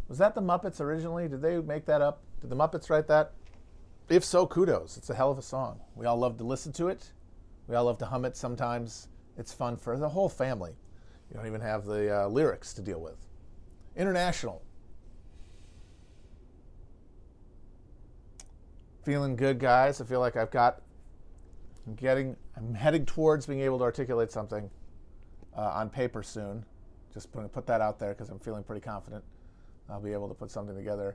Was that the Muppets originally? Did they make that up? Did the Muppets write that? If so, kudos. It's a hell of a song. We all love to listen to it. We all love to hum it sometimes. It's fun for the whole family. You don't even have the lyrics to deal with. International. Feeling good, guys. I feel like I'm heading towards being able to articulate something on paper soon. Just put that out there because I'm feeling pretty confident. I'll be able to put something together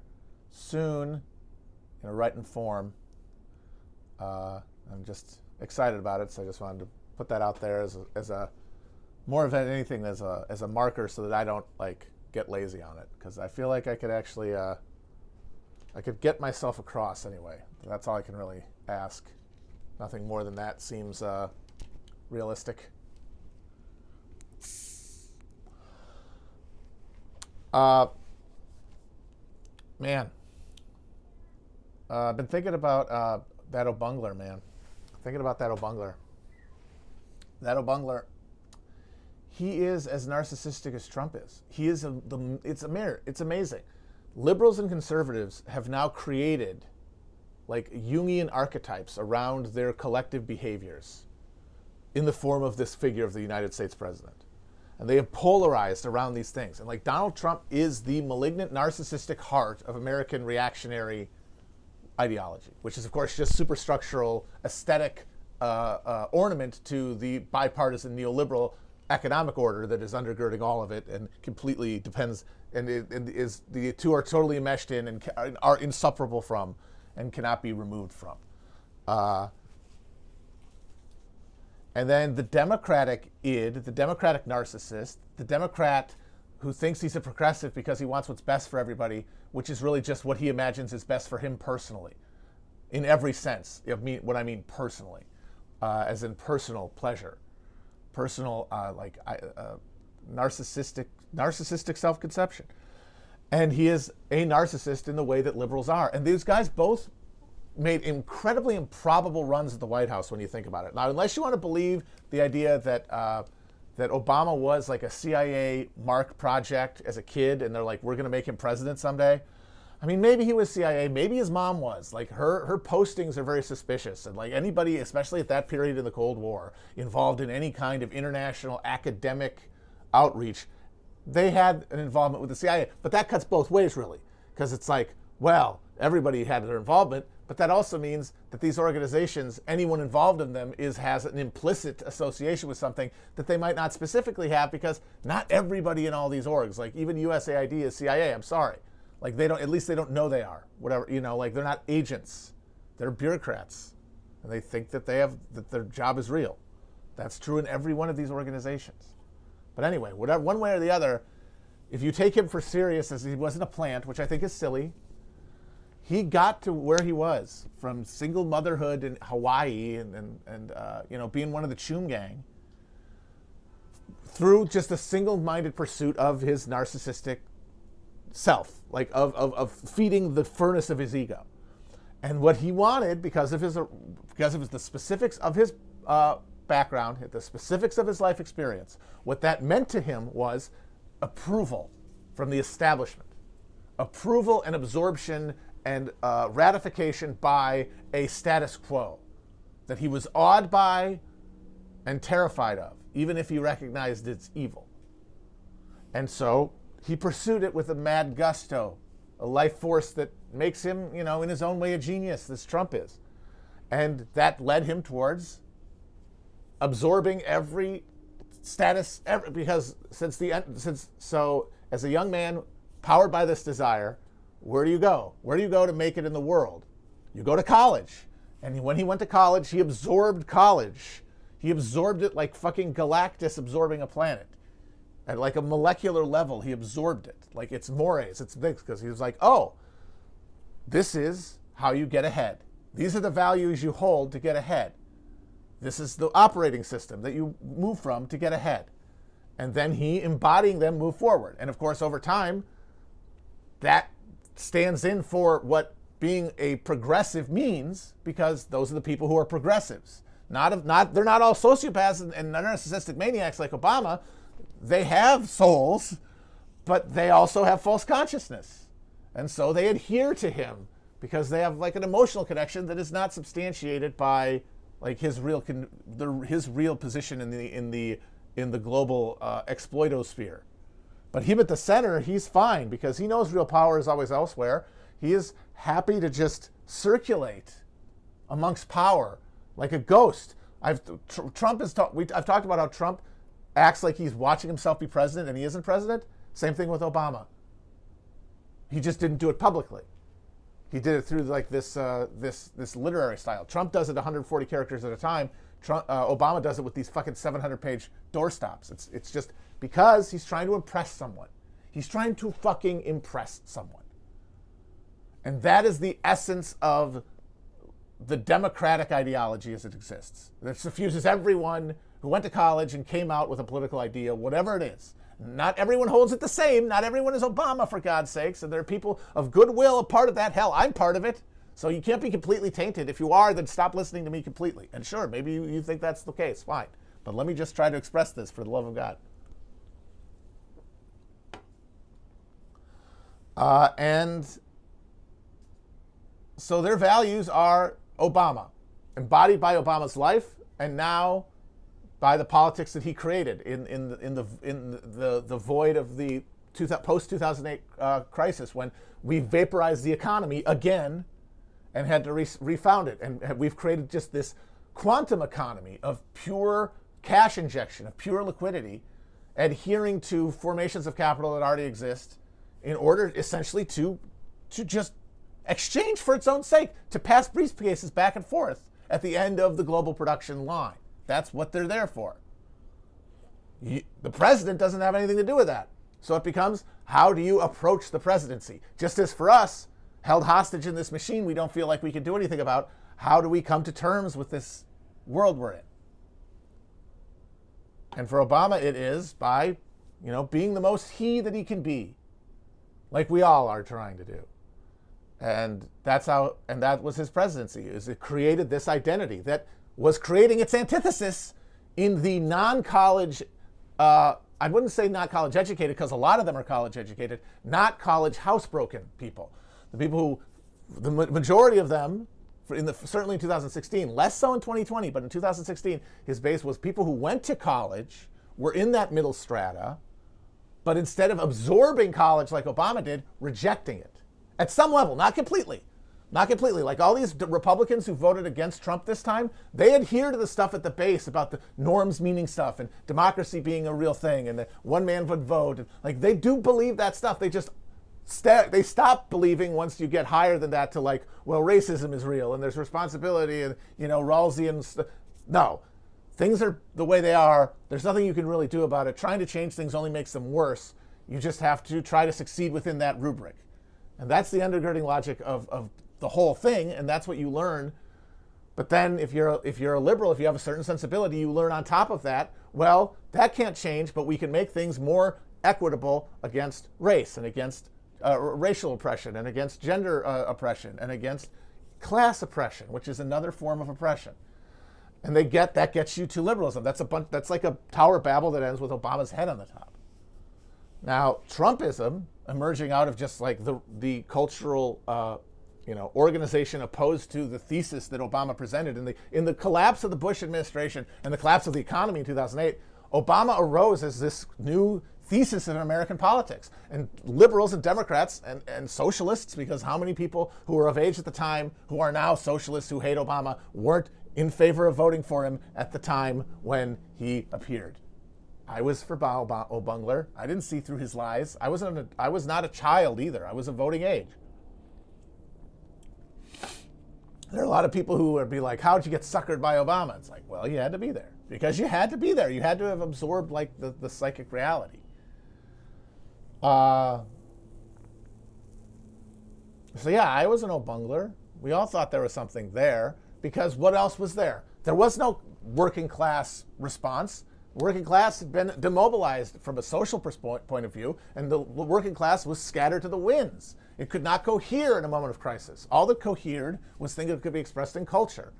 soon in a written form. I'm just excited about it, so I just wanted to put that out there as a more of anything as a marker so that I don't get lazy on it, because I feel like I could actually I could get myself across anyway. That's all I can really ask. Nothing more than that seems realistic. Man, I've been thinking about that O'Bungler, man. Thinking about that O'Bungler. That O'Bungler, he is as narcissistic as Trump is. He is it's a mirror. It's amazing. Liberals and conservatives have now created Jungian archetypes around their collective behaviors in the form of this figure of the United States president. And they have polarized around these things. And Donald Trump is the malignant, narcissistic heart of American reactionary ideology, which is, of course, just superstructural aesthetic ornament to the bipartisan neoliberal economic order that is undergirding all of it and completely depends, and is the two are totally enmeshed in and are inseparable from and cannot be removed from. And then the Democratic id, the Democratic narcissist, the Democrat who thinks he's a progressive because he wants what's best for everybody, which is really just what he imagines is best for him personally, in every sense of what I mean personally, as in personal pleasure, personal narcissistic self-conception. And he is a narcissist in the way that liberals are. And these guys both made incredibly improbable runs at the White House when you think about it. Now, unless you want to believe the idea that that Obama was a CIA Mark project as a kid, and they're we're going to make him president someday. I mean, maybe he was CIA, maybe his mom was. Her postings are very suspicious, and anybody, especially at that period in the Cold War, involved in any kind of international academic outreach, they had an involvement with the CIA. But that cuts both ways, really, because it's well, everybody had their involvement, but that also means that these organizations, anyone involved in them has an implicit association with something that they might not specifically have, because not everybody in all these orgs, even USAID is CIA, I'm sorry. They don't, at least they don't know they are, whatever, they're not agents, they're bureaucrats, and they think that that their job is real. That's true in every one of these organizations. But anyway, whatever, one way or the other, if you take him for serious as he wasn't a plant, which I think is silly, he got to where he was from single motherhood in Hawaii and being one of the Choom gang through just a single-minded pursuit of his narcissistic self, of feeding the furnace of his ego. And what he wanted, because of the specifics of his background, the specifics of his life experience, what that meant to him was approval from the establishment, approval and absorption and ratification by a status quo that he was awed by and terrified of, even if he recognized its evil. And so he pursued it with a mad gusto, a life force that makes him, in his own way, a genius, this Trump is. And that led him towards absorbing every status, because so as a young man powered by this desire, where do you go? Where do you go to make it in the world? You go to college. And when he went to college, he absorbed college. He absorbed it like fucking Galactus absorbing a planet. At a molecular level, he absorbed it. It's mores, it's big, because he was oh, this is how you get ahead. These are the values you hold to get ahead. This is the operating system that you move from to get ahead. And then he, embodying them, move forward. And of course, over time, that stands in for what being a progressive means, because those are the people who are progressives. They're not all sociopaths and narcissistic maniacs like Obama. They have souls, but they also have false consciousness. And so they adhere to him because they have like an emotional connection that is not substantiated by like his real position in the global exploitosphere. But him at the center, he's fine because he knows real power is always elsewhere. He is happy to just circulate amongst power like a ghost. I've talked about how Trump acts like he's watching himself be president and he isn't president. Same thing with Obama. He just didn't do it publicly. He did it through like this literary style. Trump does it 140 characters at a time. Obama does it with these fucking 700-page doorstops. It's just because he's trying to impress someone. He's trying to fucking impress someone. And that is the essence of the democratic ideology as it exists. That suffuses everyone who went to college and came out with a political idea, whatever it is. Not everyone holds it the same. Not everyone is Obama, for God's sakes. And there are people of goodwill a part of that. Hell, I'm part of it. So you can't be completely tainted. If you are, then stop listening to me completely. And sure, maybe you think that's the case. Fine. But let me just try to express this for the love of God. And so their values are Obama, embodied by Obama's life, and now by the politics that he created in the void of the post-2008 crisis, when we vaporized the economy again and had to refound it. And we've created just this quantum economy of pure cash injection, of pure liquidity, adhering to formations of capital that already exist in order essentially to just exchange for its own sake, to pass briefcases back and forth at the end of the global production line. That's what they're there for. The president doesn't have anything to do with that. So it becomes, how do you approach the presidency? Just as for us, held hostage in this machine we don't feel like we can do anything about, how do we come to terms with this world we're in? And for Obama, it is by, being the most he that he can be, like we all are trying to do. And that was his presidency, is it created this identity that was creating its antithesis in the non-college, I wouldn't say not college educated, because a lot of them are college educated, not college housebroken people. The people who, the majority of them, certainly in 2016, less so in 2020, but in 2016, his base was people who went to college, were in that middle strata, but instead of absorbing college like Obama did, rejecting it. At some level, not completely. Not completely. Like all these Republicans who voted against Trump this time, they adhere to the stuff at the base about the norms meaning stuff and democracy being a real thing and that one man would vote. And like they do believe that stuff. They just they stop believing once you get higher than that to like, well, racism is real and there's responsibility and, Rawlsian stuff. No. Things are the way they are. There's nothing you can really do about it. Trying to change things only makes them worse. You just have to try to succeed within that rubric. And that's the undergirding logic of the whole thing, and that's what you learn. But then if you're a liberal, if you have a certain sensibility, you learn on top of that, well, that can't change, but we can make things more equitable against race and against racial oppression and against gender oppression and against class oppression, which is another form of oppression. And that gets you to liberalism. That's like a Tower of Babel that ends with Obama's head on the top. Now, Trumpism, emerging out of just like the cultural organization opposed to the thesis that Obama presented in the collapse of the Bush administration and the collapse of the economy in 2008, Obama arose as this new thesis in American politics. And liberals and Democrats and socialists, because how many people who were of age at the time who are now socialists who hate Obama weren't in favor of voting for him at the time when he appeared? I was for O'Bungler. I didn't see through his lies. I was not a child either. I was of voting age. There are a lot of people who would be like, how'd you get suckered by Obama? It's like, well, you had to be there. Because you had to be there. You had to have absorbed like the psychic reality. So yeah, I was an old bungler. We all thought there was something there because what else was there? There was no working class response. Working class had been demobilized from a social point of view, and the working class was scattered to the winds. It could not cohere in a moment of crisis. All that cohered was things that could be expressed in culture.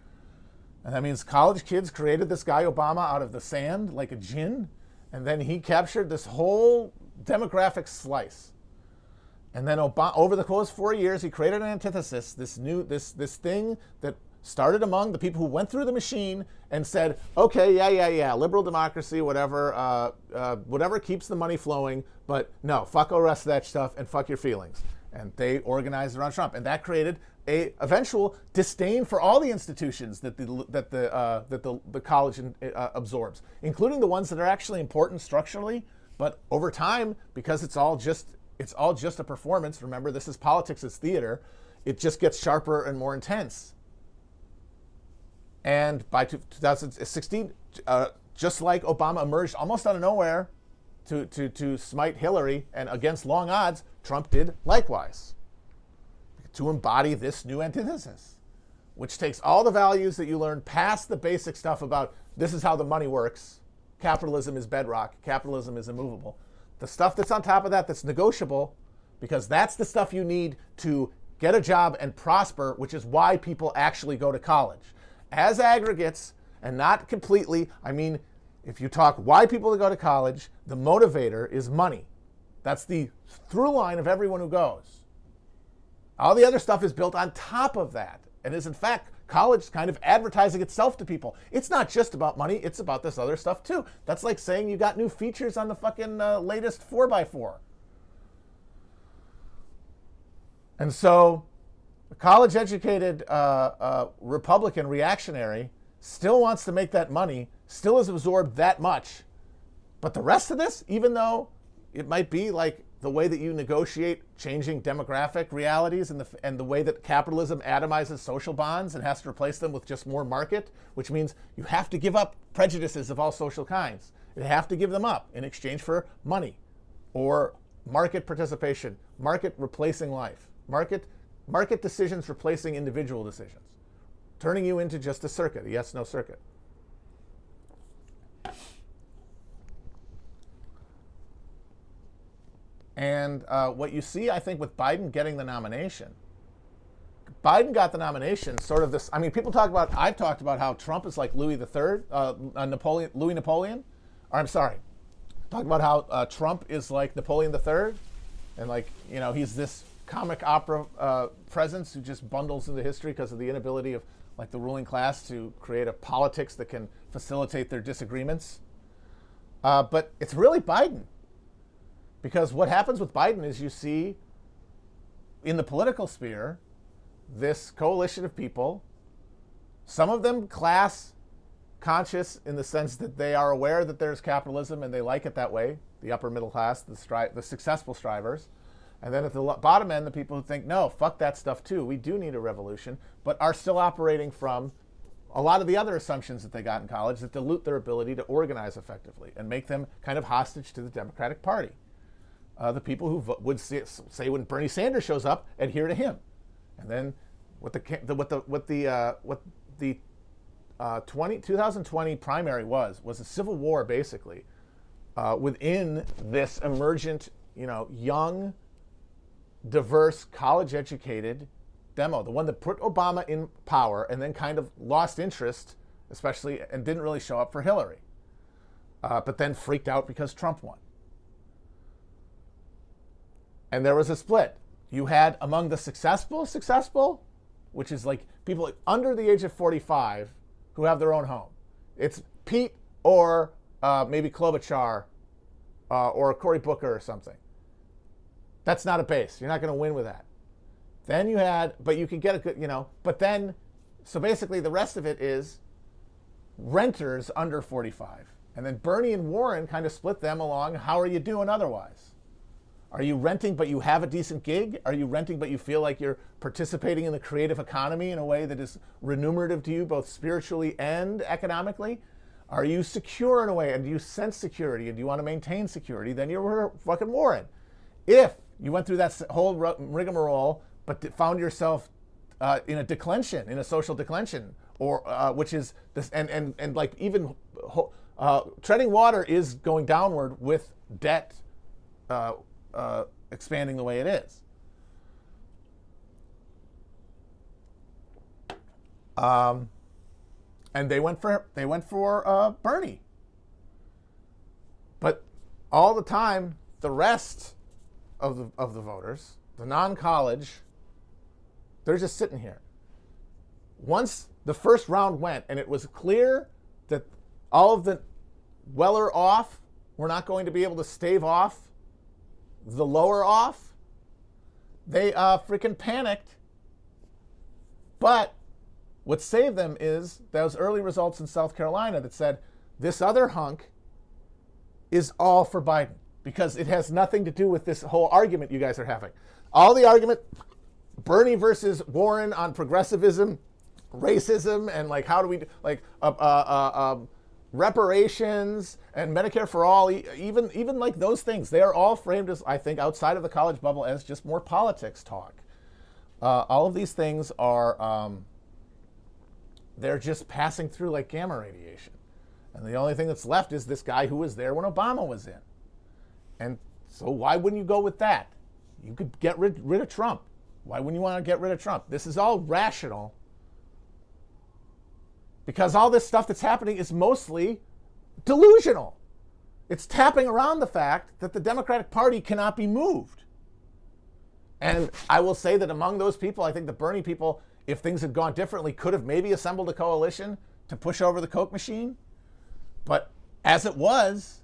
And that means college kids created this guy Obama out of the sand like a djinn, and then he captured this whole demographic slice. And then Obama, over the course of 4 years, he created an antithesis, this thing that started among the people who went through the machine and said, okay, yeah, liberal democracy, whatever, whatever keeps the money flowing, but no, fuck the rest of that stuff and fuck your feelings. And they organized around Trump, and that created a eventual disdain for all the institutions that the college absorbs, including the ones that are actually important structurally, but over time, because it's all just a performance. Remember, this is politics, it's theater. It just gets sharper and more intense. And by 2016, just like Obama emerged almost out of nowhere to smite Hillary and against long odds, Trump did likewise to embody this new antithesis, which takes all the values that you learned past the basic stuff about this is how the money works. Capitalism is bedrock. Capitalism is immovable. The stuff that's on top of that that's negotiable, because that's the stuff you need to get a job and prosper, which is why people actually go to college. As aggregates, and not completely, I mean, if you talk why people go to college, the motivator is money. That's the through line of everyone who goes. All the other stuff is built on top of that, and is in fact college kind of advertising itself to people. It's not just about money, it's about this other stuff too. That's like saying you got new features on the fucking latest 4x4. And so a college-educated Republican reactionary still wants to make that money, still has absorbed that much. But the rest of this, even though it might be like the way that you negotiate changing demographic realities and the way that capitalism atomizes social bonds and has to replace them with just more market, which means you have to give up prejudices of all social kinds. You have to give them up in exchange for money or market participation, market replacing life, market decisions replacing individual decisions, turning you into just a circuit, a yes-no circuit. And what you see, I think, with Biden getting the nomination, Biden got the nomination sort of this, I mean, I've talked about how Trump is like Louis III, Louis Napoleon, or I'm sorry, talked about how Trump is like Napoleon III, and like, you know, he's this comic opera presence who just bundles into history because of the inability of like the ruling class to create a politics that can facilitate their disagreements. But it's really Biden. Because what happens with Biden is you see in the political sphere this coalition of people, some of them class conscious in the sense that they are aware that there's capitalism and they like it that way, the upper middle class, the successful strivers. And then at the bottom end, the people who think, no, fuck that stuff too, we do need a revolution, but are still operating from a lot of the other assumptions that they got in college that dilute their ability to organize effectively and make them kind of hostage to the Democratic Party. The people who would say when Bernie Sanders shows up, adhere to him, and then what the 2020 primary was a civil war basically within this emergent, you know, young, diverse, college-educated demo, the one that put Obama in power and then kind of lost interest, especially, and didn't really show up for Hillary, but then freaked out because Trump won. And there was a split. You had among the successful, which is like people under the age of 45 who have their own home. It's Pete or maybe Klobuchar or Cory Booker or something. That's not a base. You're not going to win with that. Then you had, but you can get a good, you know, but then, so basically the rest of it is renters under 45. And then Bernie and Warren kind of split them along. How are you doing otherwise? Are you renting but you have a decent gig? Are you renting but you feel like you're participating in the creative economy in a way that is remunerative to you both spiritually and economically? Are you secure in a way and do you sense security and do you want to maintain security? Then you're fucking Warren. If you went through that whole rigmarole but found yourself in a declension, in a social declension, or which is this, and like even treading water is going downward with debt expanding the way it is. And they went for Bernie, but all the time the rest of the voters, the non-college, they're just sitting here. Once the first round went and it was clear that all of the weller off were not going to be able to stave off the lower off, they freaking panicked. But what saved them is those early results in South Carolina that said this other hunk is all for Biden, because it has nothing to do with this whole argument you guys are having. All the argument, Bernie versus Warren on progressivism, racism, and like how do we like reparations and Medicare for all, even like those things, they are all framed as, I think, outside of the college bubble as just more politics talk. All of these things are they're just passing through like gamma radiation. And the only thing that's left is this guy who was there when Obama was in. And so why wouldn't you go with that? You could get rid of Trump. Why wouldn't you want to get rid of Trump? This is all rational, because all this stuff that's happening is mostly delusional. It's tapping around the fact that the Democratic Party cannot be moved. And I will say that among those people, I think the Bernie people, if things had gone differently, could have maybe assembled a coalition to push over the Coke machine. But as it was,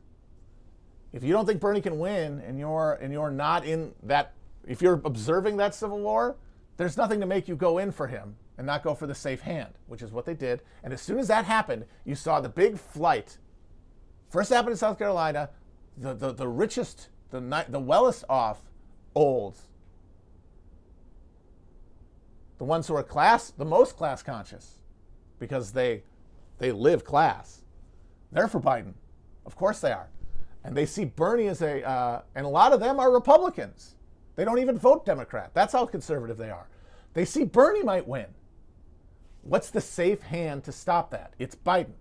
if you don't think Bernie can win and you're not in that, if you're observing that civil war, there's nothing to make you go in for him and not go for the safe hand, which is what they did. And as soon as that happened, you saw the big flight. First happened in South Carolina, the richest, the wellest off olds, the ones who are the most class conscious, because they live class. They're for Biden. Of course they are. And they see Bernie as and a lot of them are Republicans. They don't even vote Democrat. That's how conservative they are. They see Bernie might win. What's the safe hand to stop that? It's Biden.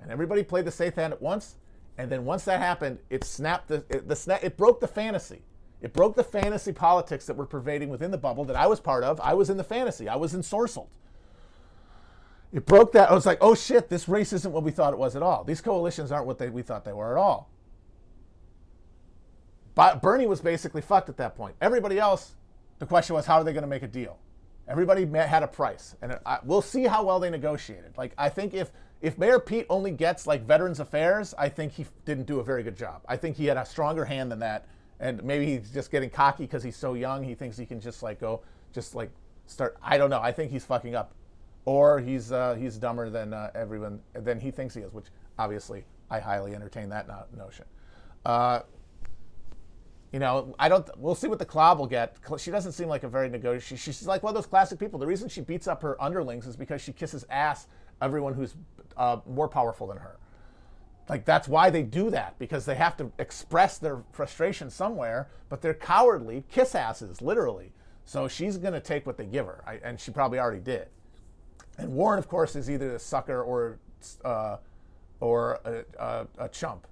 And everybody played the safe hand at once. And then once that happened, it snapped it broke the fantasy. It broke the fantasy politics that were pervading within the bubble that I was part of. I was in the fantasy. I was ensorcelled. It broke that. I was like, oh shit, this race isn't what we thought it was at all. These coalitions aren't what we thought they were at all. But Bernie was basically fucked at that point. Everybody else, the question was, how are they going to make a deal? Everybody had a price. And we'll see how well they negotiated. Like, I think if Mayor Pete only gets like Veterans Affairs, I think he didn't do a very good job. I think he had a stronger hand than that. And maybe he's just getting cocky because he's so young. He thinks he can just like start. I don't know. I think he's fucking up, or he's dumber than everyone than he thinks he is. Which obviously I highly entertain that notion. We'll see what the Klob will get. She doesn't seem like a very she's like one of those classic people. The reason she beats up her underlings is because she kisses ass everyone who's more powerful than her. Like, that's why they do that, because they have to express their frustration somewhere, but they're cowardly kiss asses, literally. So she's going to take what they give her, and she probably already did. And Warren, of course, is either a sucker or a chump.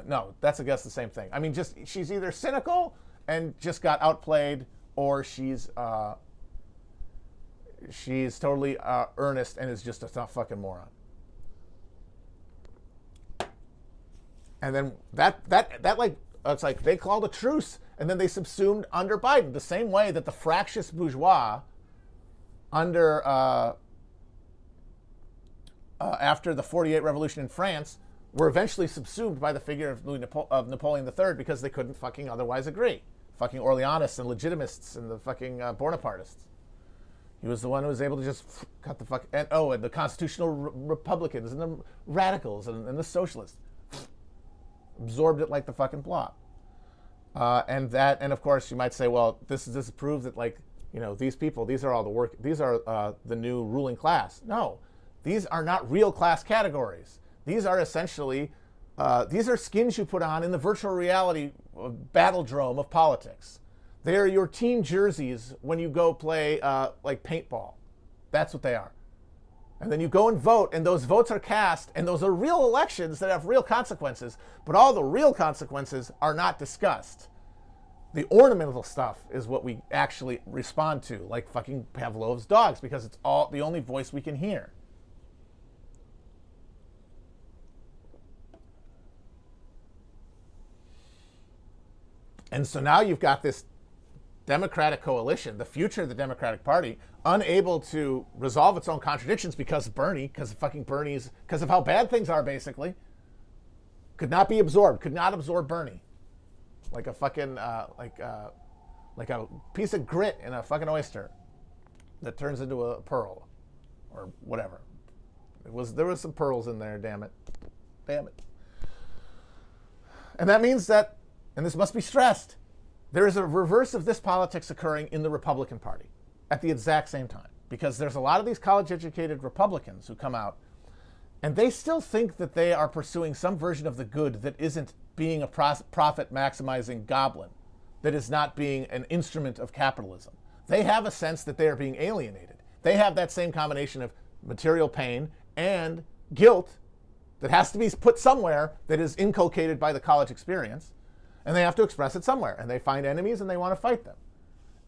No, that's, I guess, the same thing. I mean, just she's either cynical and just got outplayed, or she's totally earnest and is just a fucking moron. And then that like, it's like they called a truce, and then they subsumed under Biden, the same way that the fractious bourgeois under after the 48 revolution in France were eventually subsumed by the figure of Napoleon III, because they couldn't fucking otherwise agree. Fucking Orleanists and Legitimists and the fucking Bonapartists. He was the one who was able to just cut the fuck, and the constitutional Republicans and the radicals and the socialists. Absorbed it like the fucking blob. And of course you might say, well, this proves that, like, these people, these are the new ruling class. No, these are not real class categories. These are essentially, these are skins you put on in the virtual reality battledrome of politics. They are your team jerseys when you go play like paintball. That's what they are. And then you go and vote, and those votes are cast, and those are real elections that have real consequences, but all the real consequences are not discussed. The ornamental stuff is what we actually respond to, like fucking Pavlov's dogs, because it's all the only voice we can hear. And so now you've got this Democratic coalition, the future of the Democratic Party, unable to resolve its own contradictions because of Bernie, because of how bad things are, basically. Could not be absorbed, could not absorb Bernie. Like a fucking, like a piece of grit in a fucking oyster that turns into a pearl or whatever. There was some pearls in there, damn it. Damn it. And that means that, and this must be stressed, there is a reverse of this politics occurring in the Republican Party at the exact same time. Because there's a lot of these college-educated Republicans who come out, and they still think that they are pursuing some version of the good that isn't being a profit-maximizing goblin, that is not being an instrument of capitalism. They have a sense that they are being alienated. They have that same combination of material pain and guilt that has to be put somewhere that is inculcated by the college experience. And they have to express it somewhere. And they find enemies and they want to fight them.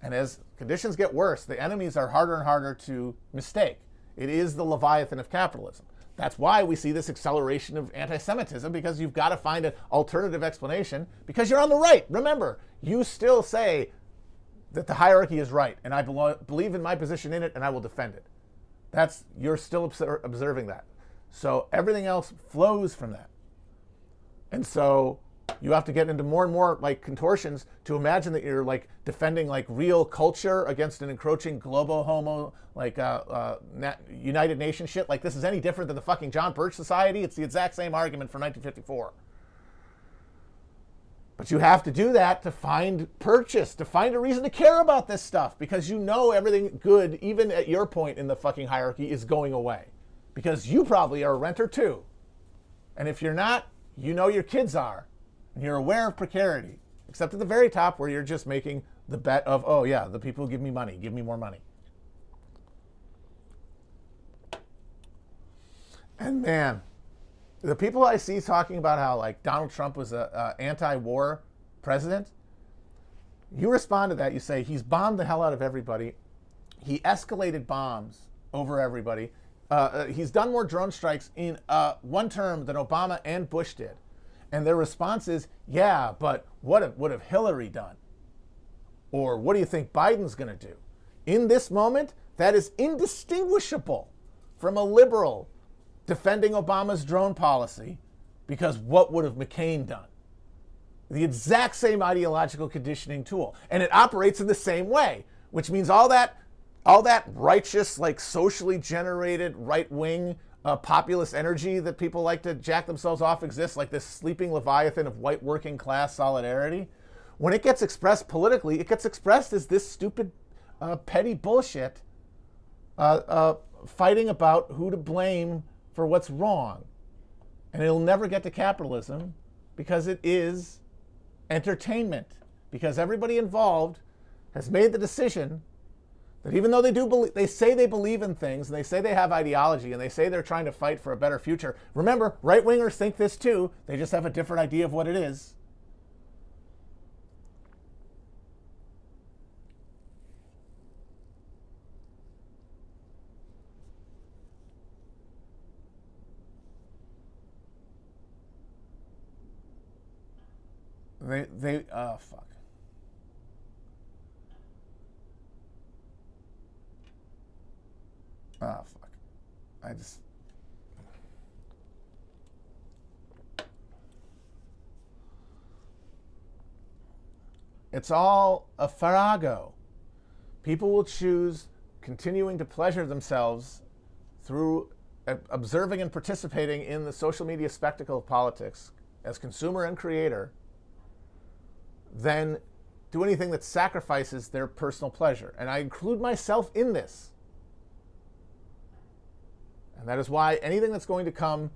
And as conditions get worse, the enemies are harder and harder to mistake. It is the Leviathan of capitalism. That's why we see this acceleration of anti-Semitism, because you've got to find an alternative explanation because you're on the right. Remember, you still say that the hierarchy is right, and I believe in my position in it, and I will defend it. You're still observing that. So everything else flows from that. And so you have to get into more and more like contortions to imagine that you're like defending like real culture against an encroaching globo homo like United Nations shit. Like this is any different than the fucking John Birch Society? It's the exact same argument from 1954. But you have to do that to find purchase, to find a reason to care about this stuff, because you know everything good, even at your point in the fucking hierarchy, is going away. Because you probably are a renter too. And if you're not, you know your kids are. And you're aware of precarity, except at the very top where you're just making the bet of, oh yeah, the people who give me money, give me more money. And man, the people I see talking about how like Donald Trump was a anti-war president, you respond to that, you say he's bombed the hell out of everybody. He escalated bombs over everybody. He's done more drone strikes in one term than Obama and Bush did. And their response is, yeah, but what have Hillary done? Or what do you think Biden's going to do? In this moment, that is indistinguishable from a liberal defending Obama's drone policy, because what would have McCain done? The exact same ideological conditioning tool. And it operates in the same way, which means all that righteous, like socially generated right-wing populist energy that people like to jack themselves off exists, like this sleeping leviathan of white working class solidarity. When it gets expressed politically, it gets expressed as this stupid, petty bullshit, fighting about who to blame for what's wrong. And it'll never get to capitalism because it is entertainment. Because everybody involved has made the decision that even though they say they believe in things, and they say they have ideology, and they say they're trying to fight for a better future. Remember, right-wingers think this too. They just have a different idea of what it is. Fuck. Oh, fuck. It's all a farrago. People will choose continuing to pleasure themselves through observing and participating in the social media spectacle of politics as consumer and creator than do anything that sacrifices their personal pleasure. And I include myself in this. And that is why anything that's going to come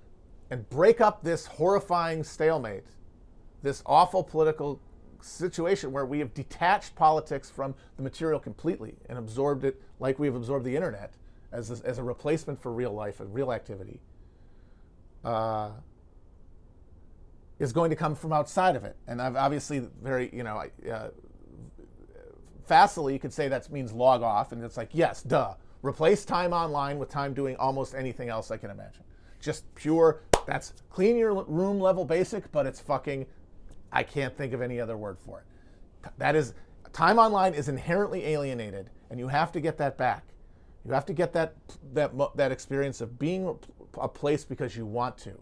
and break up this horrifying stalemate, this awful political situation where we have detached politics from the material completely and absorbed it like we have absorbed the internet as a replacement for real life and real activity, is going to come from outside of it. And I've obviously very, facilely you could say that means log off, and it's like, yes, duh. Replace time online with time doing almost anything else I can imagine. Just pure, that's clean your room level basic, but it's fucking, I can't think of any other word for it. That is, time online is inherently alienated, and you have to get that back. You have to get that experience of being a place because you want to,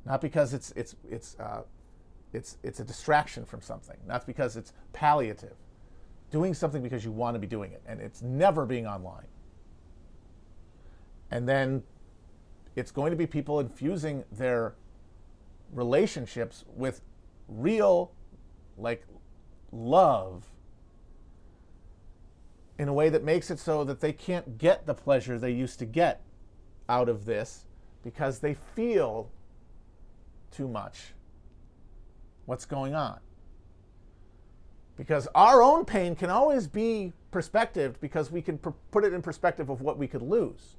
not because it's a distraction from something, not because it's palliative. Doing something because you want to be doing it, and it's never being online. And then it's going to be people infusing their relationships with real, like, love in a way that makes it so that they can't get the pleasure they used to get out of this because they feel too much what's going on. Because our own pain can always be perspectived because we can put it in perspective of what we could lose.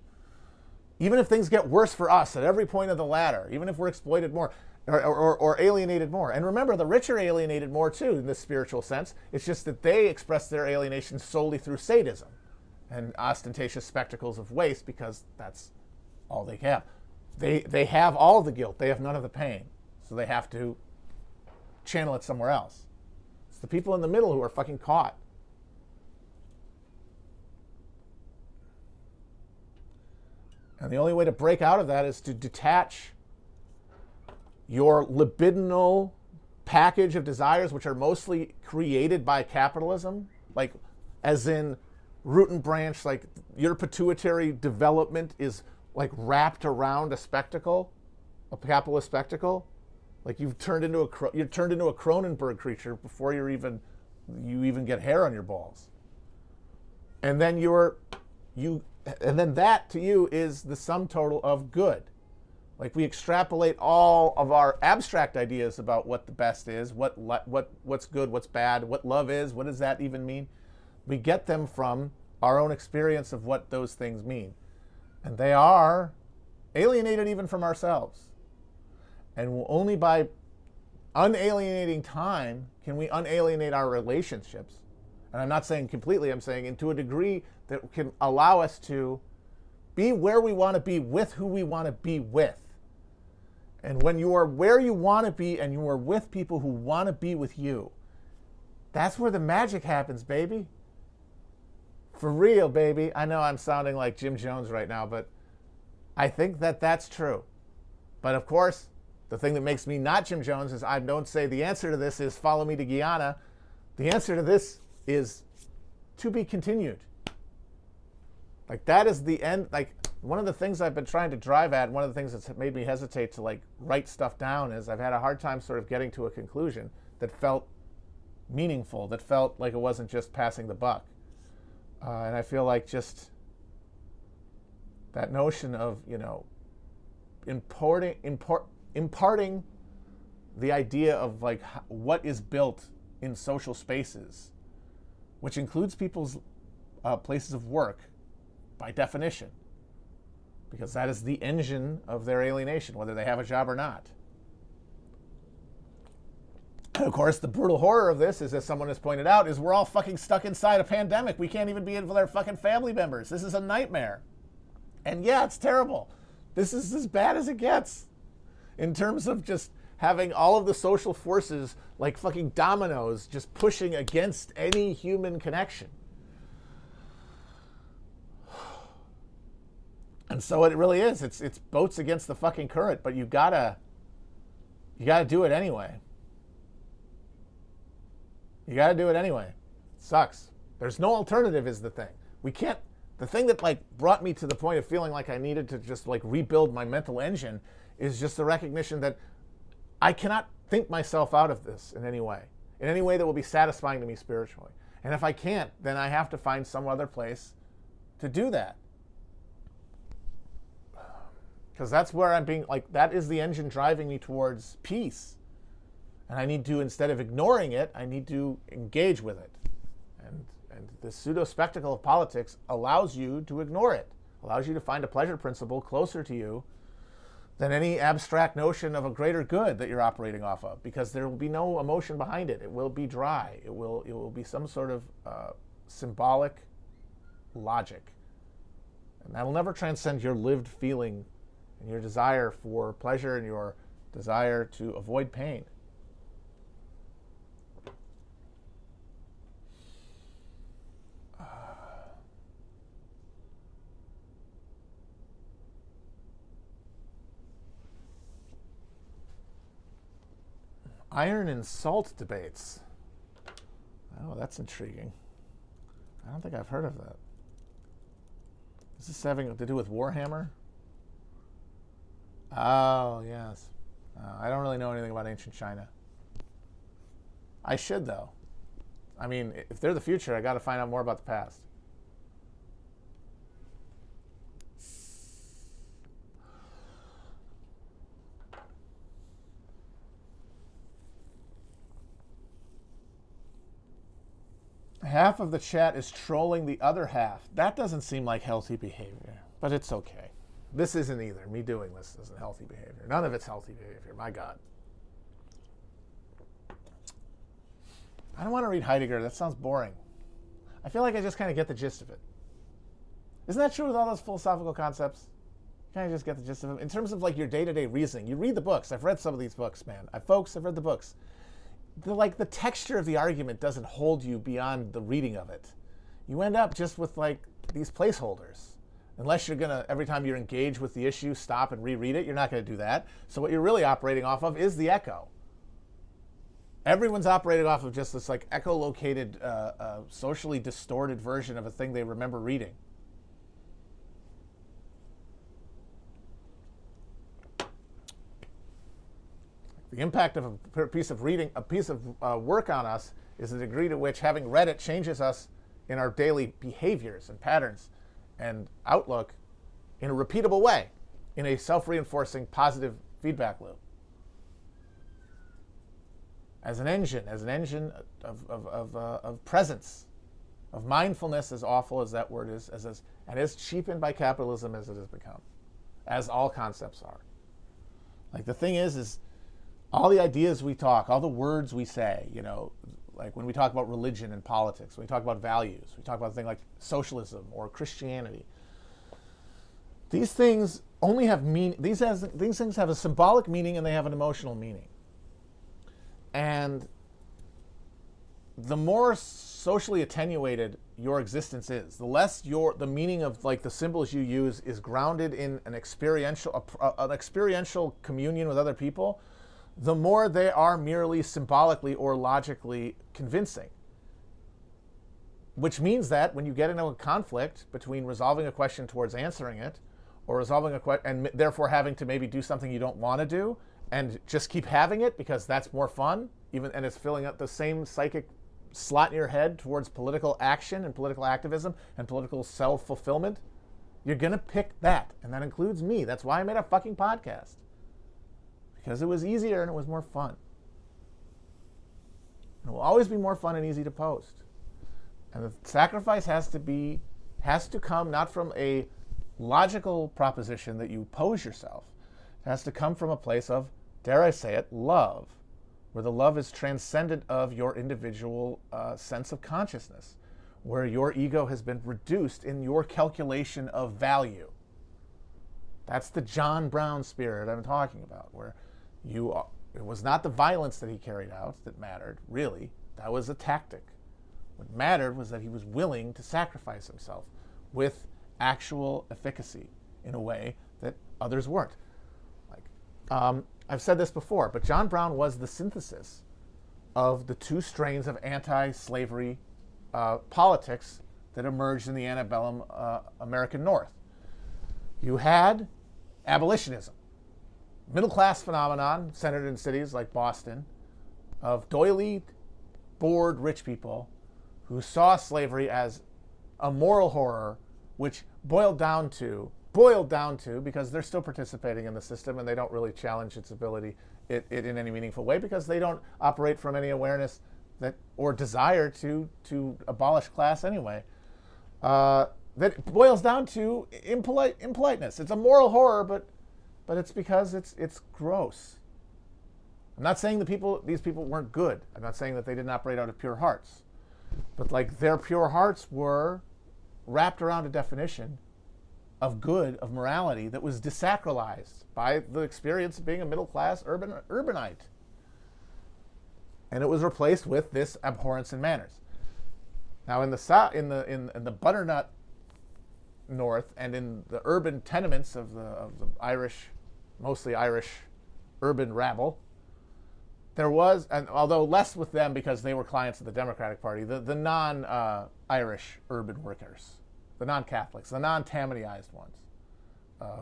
Even if things get worse for us at every point of the ladder, even if we're exploited more or alienated more. And remember, the rich are alienated more too in this spiritual sense. It's just that they express their alienation solely through sadism and ostentatious spectacles of waste because that's all they have. They have all the guilt. They have none of the pain. So they have to channel it somewhere else. It's the people in the middle who are fucking caught. And the only way to break out of that is to detach your libidinal package of desires, which are mostly created by capitalism, like as in root and branch, like your pituitary development is like wrapped around a spectacle, a capitalist spectacle. Like you're turned into a Cronenberg creature before you even get hair on your balls. And then and then that to you is the sum total of good. Like we extrapolate all of our abstract ideas about what the best is, what's good, what's bad, what love is, what does that even mean? We get them from our own experience of what those things mean. And they are alienated even from ourselves. And only by unalienating time can we unalienate our relationships. And I'm not saying completely, I'm saying to a degree that can allow us to be where we want to be with who we want to be with. And when you are where you want to be and you are with people who want to be with you, that's where the magic happens, baby. For real, baby. I know I'm sounding like Jim Jones right now, but I think that that's true. But of course, the thing that makes me not Jim Jones is I don't say the answer to this is follow me to Guyana. The answer to this is to be continued. Like that is the end. Like one of the things I've been trying to drive at, one of the things that's made me hesitate to like write stuff down is I've had a hard time sort of getting to a conclusion that felt meaningful, that felt like it wasn't just passing the buck. And I feel like just that notion of, imparting the idea of like what is built in social spaces, which includes people's places of work by definition, because that is the engine of their alienation, whether they have a job or not. And of course, the brutal horror of this is, as someone has pointed out, is we're all fucking stuck inside a pandemic. We can't even be in with our fucking family members. This is a nightmare. And yeah, it's terrible. This is as bad as it gets in terms of just having all of the social forces like fucking dominoes just pushing against any human connection. And so it really is. It's boats against the fucking current, but you gotta do it anyway. You gotta do it anyway. It sucks. There's no alternative is the thing. The thing that like brought me to the point of feeling like I needed to just like rebuild my mental engine is just the recognition that I cannot think myself out of this in any way that will be satisfying to me spiritually. And if I can't, then I have to find some other place to do that. Because that's where I'm being like, that is the engine driving me towards peace And I need to, instead of ignoring it, I need to engage with it. And the pseudo-spectacle of politics allows you to ignore it, allows you to find a pleasure principle closer to you than any abstract notion of a greater good that you're operating off of, because there will be no emotion behind it. It will be dry. It will be some sort of symbolic logic. And that'll never transcend your lived feeling and your desire for pleasure and your desire to avoid pain. Iron and salt debates. Oh, that's intriguing. I don't think I've heard of that. Is this having to do with Warhammer? Oh, yes. I don't really know anything about ancient China. I should, though. I mean, if they're the future, I got to find out more about the past. Half of the chat is trolling the other half. That doesn't seem like healthy behavior, but it's okay. This isn't either. Me doing this isn't healthy behavior. None of it's healthy behavior, my God. I don't want to read Heidegger. That sounds boring. I feel like I just kind of get the gist of it. Isn't that true with all those philosophical concepts? You kind of just get the gist of them. In terms of like your day-to-day reasoning, you read the books. I've read some of these books, man. I've read the books. The texture of the argument doesn't hold you beyond the reading of it. You end up just with like these placeholders. Unless you're gonna, every time you're engaged with the issue, stop and reread it, you're not gonna do that. So what you're really operating off of is the echo. Everyone's operating off of just this like echolocated, socially distorted version of a thing they remember reading. The impact of a piece of reading, a piece of work on us, is the degree to which having read it changes us in our daily behaviors and patterns and outlook in a repeatable way, in a self-reinforcing positive feedback loop. As an engine of presence, of mindfulness, as awful as that word is, and as cheapened by capitalism as it has become, as all concepts are. Like the thing is all the ideas we talk, all the words we say, you know, like when we talk about religion and politics, when we talk about values, we talk about things like socialism or Christianity. These things only have meaning. These things have a symbolic meaning and they have an emotional meaning. And the more socially attenuated your existence is, the less the meaning of like the symbols you use is grounded in an experiential communion with other people, the more they are merely symbolically or logically convincing. Which means that when you get into a conflict between resolving a question towards answering it, or resolving a question and therefore having to maybe do something you don't want to do, and just keep having it because that's more fun, and it's filling up the same psychic slot in your head towards political action and political activism and political self-fulfillment, you're going to pick that. And that includes me. That's why I made a fucking podcast. Because it was easier and it was more fun. And it will always be more fun and easy to post. And the sacrifice has to come not from a logical proposition that you pose yourself. It has to come from a place of, dare I say it, love, where the love is transcendent of your individual sense of consciousness, where your ego has been reduced in your calculation of value. That's the John Brown spirit I'm talking about, where it was not the violence that he carried out that mattered, really. That was a tactic. What mattered was that he was willing to sacrifice himself with actual efficacy in a way that others weren't. I've said this before, but John Brown was the synthesis of the two strains of anti-slavery politics that emerged in the antebellum American North. You had abolitionism, middle-class phenomenon centered in cities like Boston, of doily, bored rich people who saw slavery as a moral horror, which boiled down to, because they're still participating in the system and they don't really challenge its ability it in any meaningful way because they don't operate from any awareness that or desire to abolish class anyway. That boils down to impoliteness. It's a moral horror, but it's because it's gross. I'm not saying these people weren't good. I'm not saying that they didn't operate out of pure hearts, but like their pure hearts were wrapped around a definition of good, of morality that was desacralized by the experience of being a middle-class urbanite. And it was replaced with this abhorrence in manners. Now in the butternut north and in the urban tenements of the Irish, mostly Irish urban rabble, there was, and although less with them because they were clients of the Democratic Party, the non-Irish urban workers, the non-Catholics, the non-Tammanyized ones,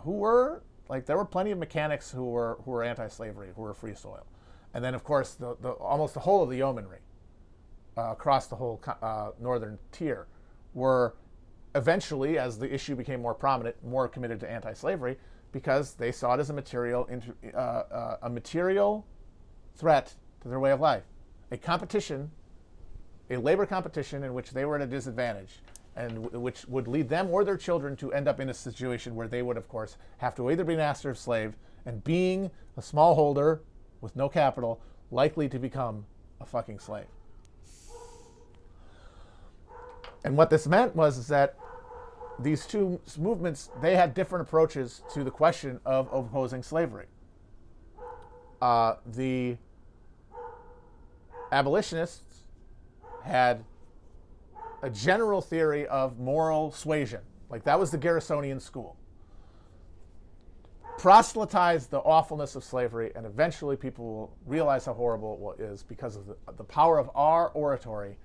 who were, like, there were plenty of mechanics who were anti-slavery, who were free soil. And then, of course, almost the whole of the yeomanry across the whole northern tier were eventually, as the issue became more prominent, more committed to anti-slavery because they saw it as a material threat to their way of life. A labor competition in which they were at a disadvantage and which would lead them or their children to end up in a situation where they would, of course, have to either be master of slave and being a smallholder with no capital, likely to become a fucking slave. And what this meant was that these two movements, they had different approaches to the question of opposing slavery. The abolitionists had a general theory of moral suasion. Like, that was the Garrisonian school. Proselytize the awfulness of slavery, and eventually people will realize how horrible it is because of the power of our oratory,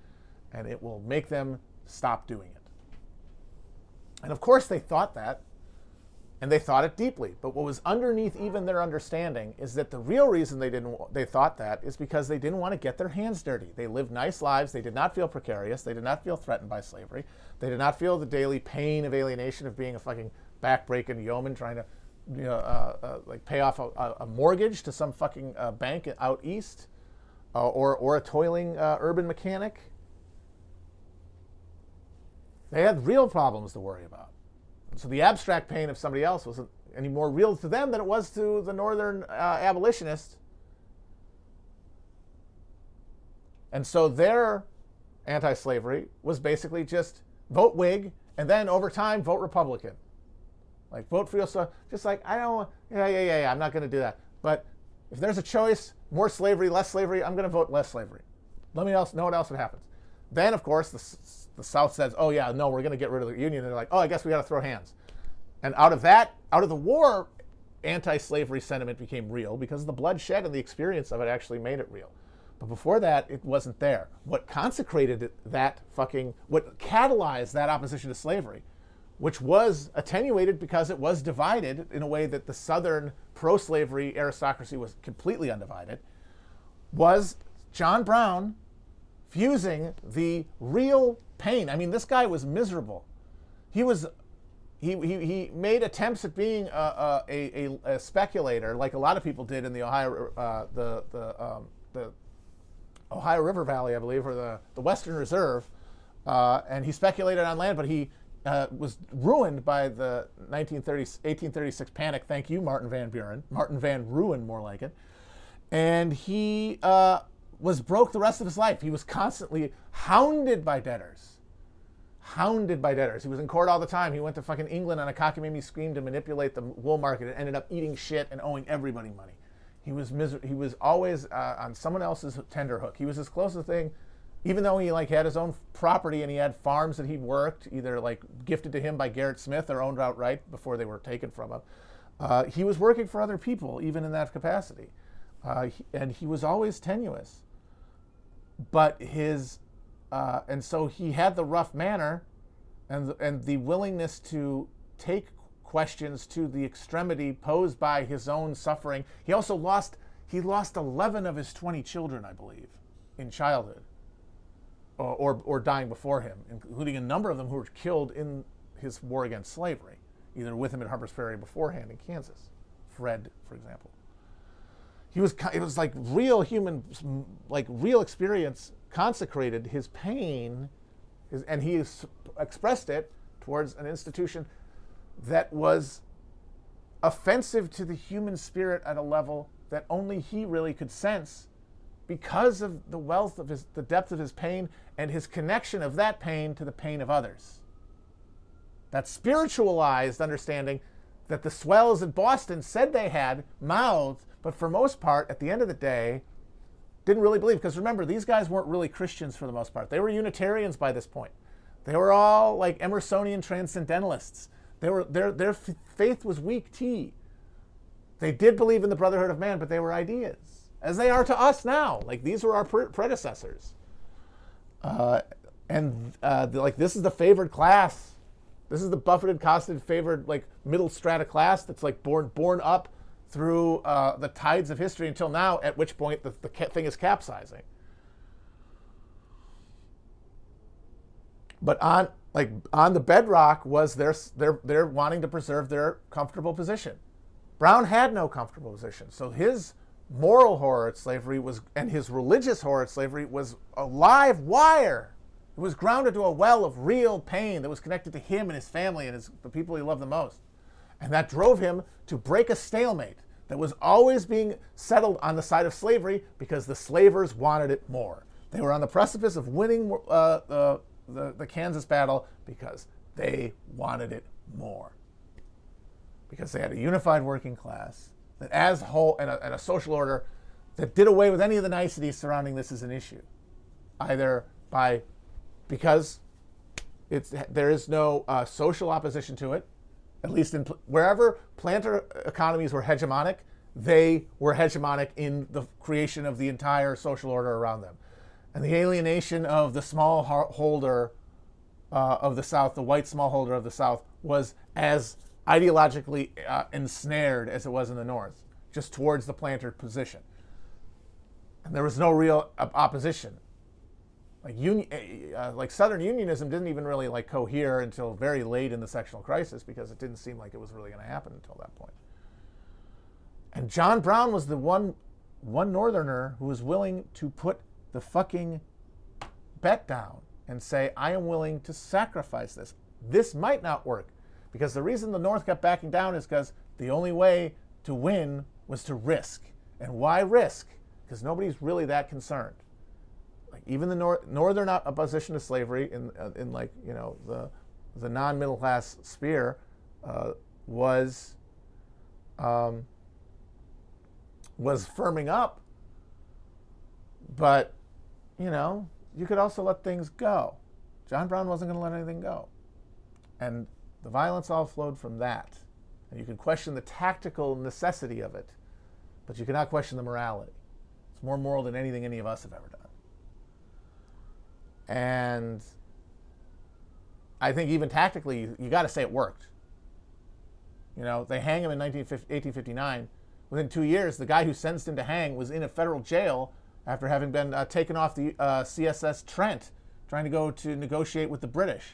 and it will make them stop doing it. And of course they thought that, and they thought it deeply. But what was underneath even their understanding is that the real reason they thought that is because they didn't want to get their hands dirty. They lived nice lives. They did not feel precarious. They did not feel threatened by slavery. They did not feel the daily pain of alienation of being a fucking backbreaking yeoman trying to like pay off a mortgage to some fucking bank out east, or a toiling urban mechanic. They had real problems to worry about. So the abstract pain of somebody else wasn't any more real to them than it was to the northern abolitionists. And so their anti-slavery was basically just vote Whig and then over time vote Republican. Like, vote for yourself. Just like, I don't, I'm not going to do that. But if there's a choice, more slavery, less slavery, I'm going to vote less slavery. Let me know what else happens. Then, of course, the South says, oh, yeah, no, we're going to get rid of the Union. And they're like, oh, I guess we got to throw hands. And out of the war, anti-slavery sentiment became real because the bloodshed and the experience of it actually made it real. But before that, it wasn't there. What consecrated what catalyzed that opposition to slavery, which was attenuated because it was divided in a way that the Southern pro-slavery aristocracy was completely undivided, was John Brown fusing the real pain. I mean, this guy was miserable. He made attempts at being a speculator, like a lot of people did in the Ohio River Valley, I believe, or the Western Reserve, and he speculated on land, but he was ruined by the 1836 panic. Thank you, Martin Van Buren. Martin Van Ruin, more like it. And he was broke the rest of his life. He was constantly hounded by debtors. He was in court all the time. He went to fucking England on a cockamamie scheme to manipulate the wool market and ended up eating shit and owing everybody money. He was always on someone else's tenterhook. He was his closest thing, even though he had his own property and he had farms that he worked, either gifted to him by Garrett Smith or owned outright before they were taken from him. He was working for other people, even in that capacity. And he was always tenuous. But and so he had the rough manner and the willingness to take questions to the extremity posed by his own suffering. He also lost 11 of his 20 children, I believe, in childhood, or dying before him, including a number of them who were killed in his war against slavery, either with him at Harper's Ferry beforehand in Kansas. Fred, for example. it was like real human, like real experience consecrated his pain, and he expressed it towards an institution that was offensive to the human spirit at a level that only he really could sense because of the wealth of the depth of his pain and his connection of that pain to the pain of others. That spiritualized understanding that the swells in Boston said they had mouthed, but for most part, at the end of the day, didn't really believe. Because remember, these guys weren't really Christians for the most part. They were Unitarians by this point. They were all like Emersonian transcendentalists. Their faith was weak tea. They did believe in the brotherhood of man, but they were ideas, as they are to us now. Like, these were our predecessors. Like, this is the favored class. This is the buffeted, costed, favored, like, middle strata class that's like born up through the tides of history until now, at which point the thing is capsizing. But on the bedrock was their wanting to preserve their comfortable position. Brown had no comfortable position, so his moral horror at slavery and his religious horror at slavery was a live wire. It was grounded to a well of real pain that was connected to him and his family and the people he loved the most. And that drove him to break a stalemate that was always being settled on the side of slavery because the slavers wanted it more. They were on the precipice of winning the Kansas battle because they wanted it more. Because they had a unified working class that as a whole and a social order that did away with any of the niceties surrounding this as an issue. Either because there is no social opposition to it, at least wherever planter economies were hegemonic, they were hegemonic in the creation of the entire social order around them. And the alienation of the smallholder of the South, the white smallholder of the South, was as ideologically ensnared as it was in the North, just towards the planter position. And there was no real opposition. Like Southern Unionism didn't even really like cohere until very late in the sectional crisis because it didn't seem like it was really going to happen until that point. And John Brown was the one Northerner who was willing to put the fucking bet down and say, I am willing to sacrifice this. This might not work. Because the reason the North kept backing down is because the only way to win was to risk. And why risk? Because nobody's really that concerned. Like, even the Northern opposition to slavery in like, you know, the non-middle class sphere was firming up. But, you know, you could also let things go. John Brown wasn't going to let anything go. And the violence all flowed from that. And you can question the tactical necessity of it, but you cannot question the morality. It's more moral than anything any of us have ever done. And I think even tactically, you got to say it worked. You know, they hang him in 1859. Within 2 years, the guy who sentenced him to hang was in a federal jail after having been taken off the CSS Trent, trying to go to negotiate with the British.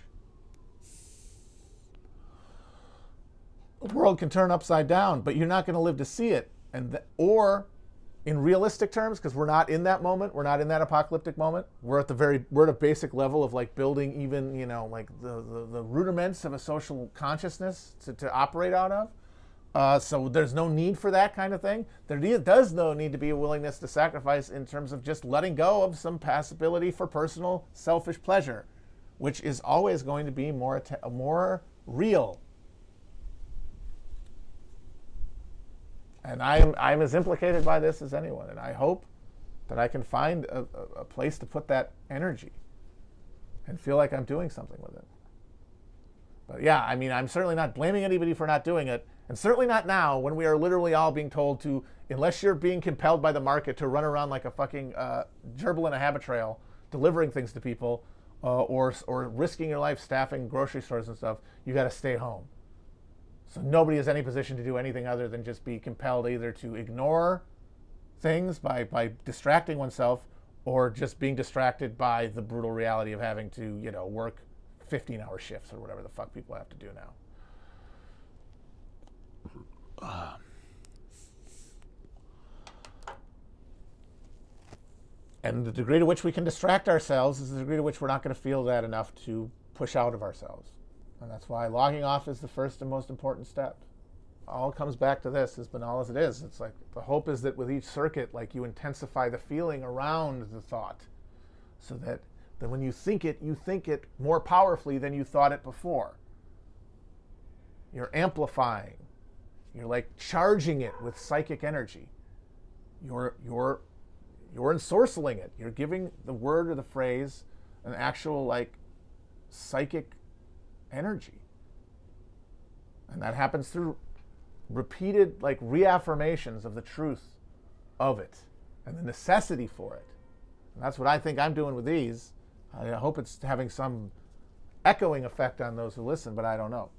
The world can turn upside down, but you're not going to live to see it. Or in realistic terms, because we're not in that moment, we're not in that apocalyptic moment. We're at a basic level of like building even, you know, like the rudiments of a social consciousness to operate out of. So there's no need for that kind of thing. There does no need to be a willingness to sacrifice in terms of just letting go of some possibility for personal selfish pleasure, which is always going to be more real. And I'm as implicated by this as anyone, and I hope that I can find a place to put that energy and feel like I'm doing something with it. But yeah, I mean, I'm certainly not blaming anybody for not doing it, and certainly not now when we are literally all being told to, unless you're being compelled by the market to run around like a fucking gerbil in a habit trail, delivering things to people, or risking your life staffing grocery stores and stuff, you got to stay home. So nobody has any position to do anything other than just be compelled either to ignore things by distracting oneself, or just being distracted by the brutal reality of having to, you know, work 15-hour shifts or whatever the fuck people have to do now. And the degree to which we can distract ourselves is the degree to which we're not going to feel that enough to push out of ourselves. And that's why logging off is the first and most important step. All comes back to this, as banal as it is. It's like the hope is that with each circuit, like you intensify the feeling around the thought so that when you think it more powerfully than you thought it before. You're amplifying. You're like charging it with psychic energy. You're ensorceling it. You're giving the word or the phrase an actual like psychic energy. And that happens through repeated like reaffirmations of the truth of it and the necessity for it. And that's what I think I'm doing with these. I hope it's having some echoing effect on those who listen, but I don't know.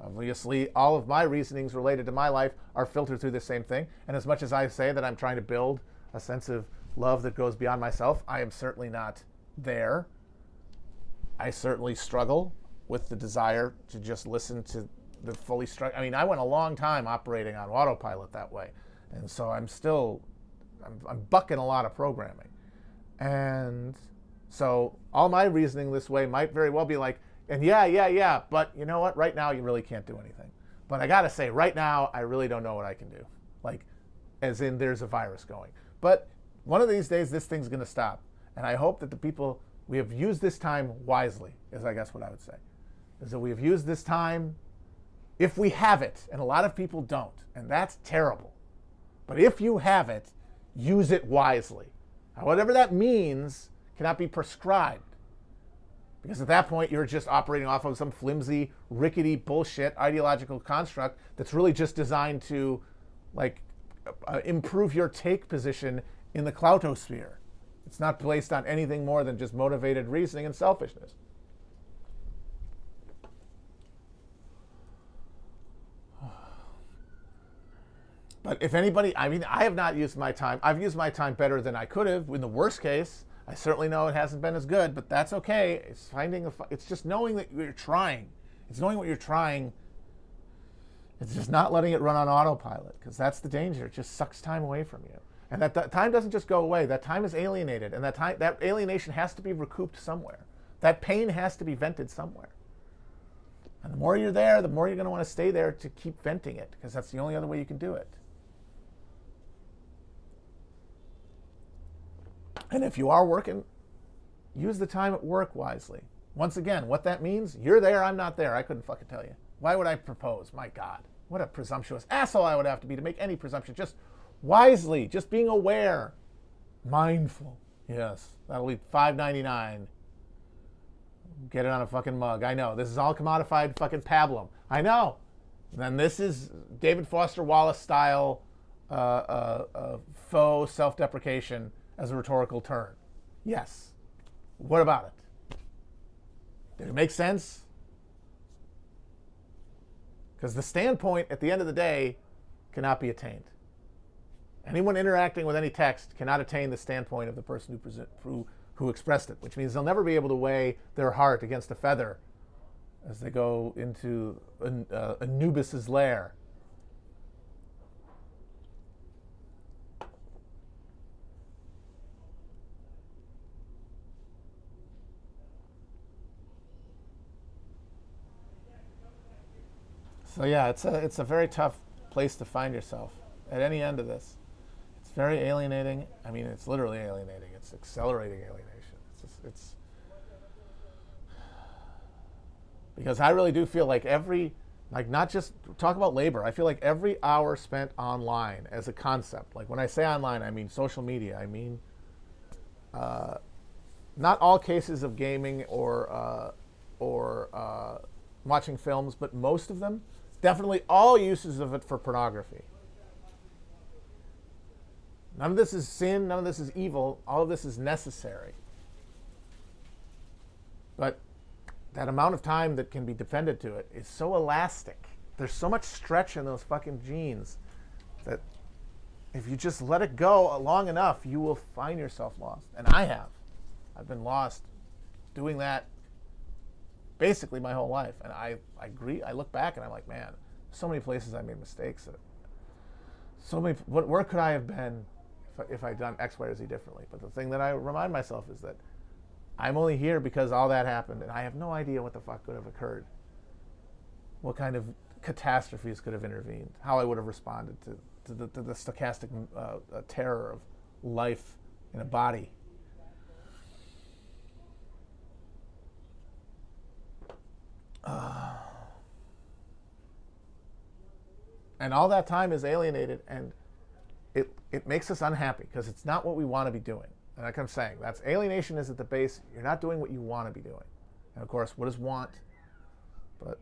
Obviously, all of my reasonings related to my life are filtered through the same thing. And as much as I say that I'm trying to build a sense of love that goes beyond myself, I am certainly not there. I certainly struggle with the desire to just listen to the fully structured. I mean, I went a long time operating on autopilot that way. And so I'm bucking a lot of programming. And so all my reasoning this way might very well be like, and yeah, but you know what? Right now, you really can't do anything. But I got to say, right now, I really don't know what I can do. Like, as in there's a virus going. But one of these days, this thing's going to stop. And I hope that the people, we have used this time wisely, is I guess what I would say. Is that we have used this time, if we have it, and a lot of people don't. And that's terrible. But if you have it, use it wisely. Now, whatever that means cannot be prescribed. Because at that point, you're just operating off of some flimsy, rickety bullshit ideological construct that's really just designed to like improve your take position in the cloutosphere. It's not based on anything more than just motivated reasoning and selfishness. But if anybody, I mean, I have not used my time. I've used my time better than I could have in the worst case. I certainly know it hasn't been as good, but that's okay. It's it's just knowing that you're trying. It's knowing what you're trying. It's just not letting it run on autopilot, because that's the danger. It just sucks time away from you. And that time doesn't just go away. That time is alienated, and that alienation has to be recouped somewhere. That pain has to be vented somewhere. And the more you're there, the more you're going to want to stay there to keep venting it, because that's the only other way you can do it. And if you are working, use the time at work wisely. Once again, what that means, you're there, I'm not there. I couldn't fucking tell you. Why would I propose? My God. What a presumptuous asshole I would have to be to make any presumption. Just wisely, just being aware. Mindful. Yes, that'll be $5.99. Get it on a fucking mug. I know. This is all commodified fucking pablum. I know. And then this is David Foster Wallace style faux self-deprecation as a rhetorical turn. Yes. What about it? Did it make sense? Because the standpoint at the end of the day cannot be attained. Anyone interacting with any text cannot attain the standpoint of the person who expressed it, which means they'll never be able to weigh their heart against a feather as they go into Anubis's lair. So yeah, it's a very tough place to find yourself at any end of this. It's very alienating. I mean, it's literally alienating. It's accelerating alienation. It's because I really do feel like not just talk about labor. I feel like every hour spent online as a concept, like when I say online, I mean social media. I mean, not all cases of gaming or watching films, but most of them. Definitely all uses of it for pornography. None of this is sin. None of this is evil. All of this is necessary. But that amount of time that can be defended to it is so elastic. There's so much stretch in those fucking genes that if you just let it go long enough, you will find yourself lost. And I have. I've been lost doing that basically my whole life. And I agree. I look back and I'm like, man, so many places I made mistakes. Where could I have been if I'd done X, Y, or Z differently. But the thing that I remind myself is that I'm only here because all that happened, and I have no idea what the fuck could have occurred. What kind of catastrophes could have intervened? How I would have responded to the stochastic terror of life in a body. And all that time is alienated, and it makes us unhappy because it's not what we want to be doing. And like I'm saying, that's alienation is at the base. You're not doing what you want to be doing. And of course, what is want? But